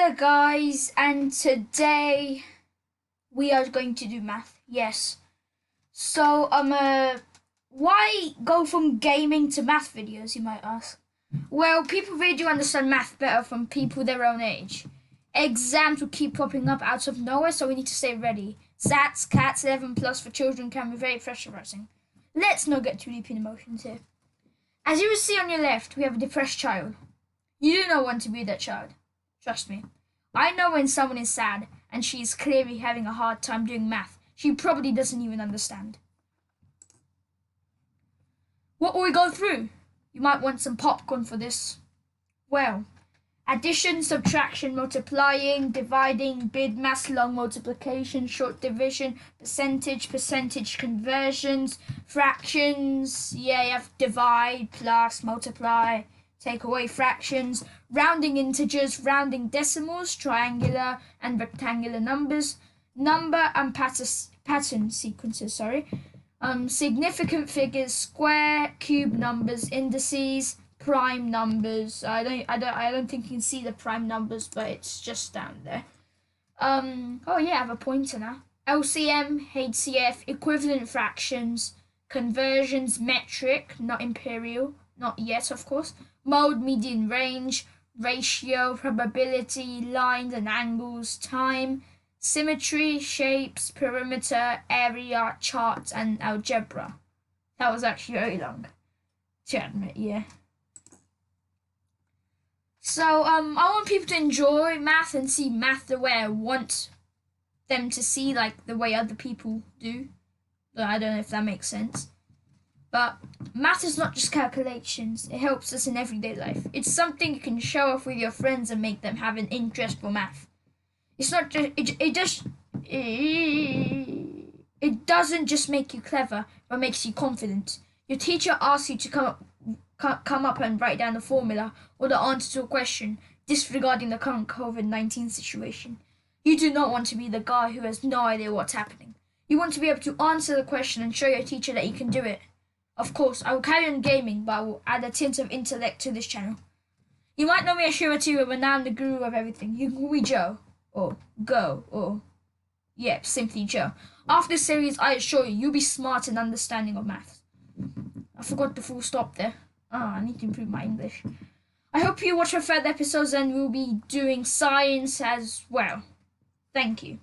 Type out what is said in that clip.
Hello guys, and today we are going to do math. Yes. So why go from gaming to math videos, you might ask? Well, people really do understand math better from people their own age. Exams will keep popping up out of nowhere, so we need to stay ready. SATs, CATs, 11 plus for children can be very pressurizing. Let's not get too deep in emotions here. As you will see on your left, we have a depressed child. You do not want to be that child. Trust me. I know when someone is sad and she is clearly having a hard time doing math. She probably doesn't even understand. What will we go through? You might want some popcorn for this. Well, addition, subtraction, multiplying, dividing, BIDMAS, long multiplication, short division, percentage conversions, fractions. Yeah, you have divide, plus, multiply, take away fractions, rounding integers, rounding decimals, triangular and rectangular numbers, number and pattern sequences, significant figures, square, cube numbers, indices, prime numbers. I don't think you can see the prime numbers, but it's just down there. Oh yeah, I have a pointer now. LCM, HCF, equivalent fractions, conversions, metric, not imperial, not yet, of course. Mode, median range, ratio, probability, lines and angles, time, symmetry, shapes, perimeter, area, chart, and algebra. That was actually very long, to admit, yeah. So, I want people to enjoy math and see math the way I want them to see, like the way other people do. I don't know if that makes sense. But math is not just calculations. It helps us in everyday life. It's something you can show off with your friends and make them have an interest for math. It's not just it doesn't just make you clever, but makes you confident. Your teacher asks you to come up and write down the formula or the answer to a question, disregarding the current COVID-19 situation. You do not want to be the guy who has no idea what's happening. You want to be able to answer the question and show your teacher that you can do it. Of course, I will carry on gaming, but I will add a tint of intellect to this channel. You might know me as Shira too, but now I'm the guru of everything. You can call me Joe, or Go, or yep, simply Joe. After this series, I assure you, you'll be smart and understanding of maths. I forgot the full stop there. I need to improve my English. I hope you watch our further episodes and we'll be doing science as well. Thank you.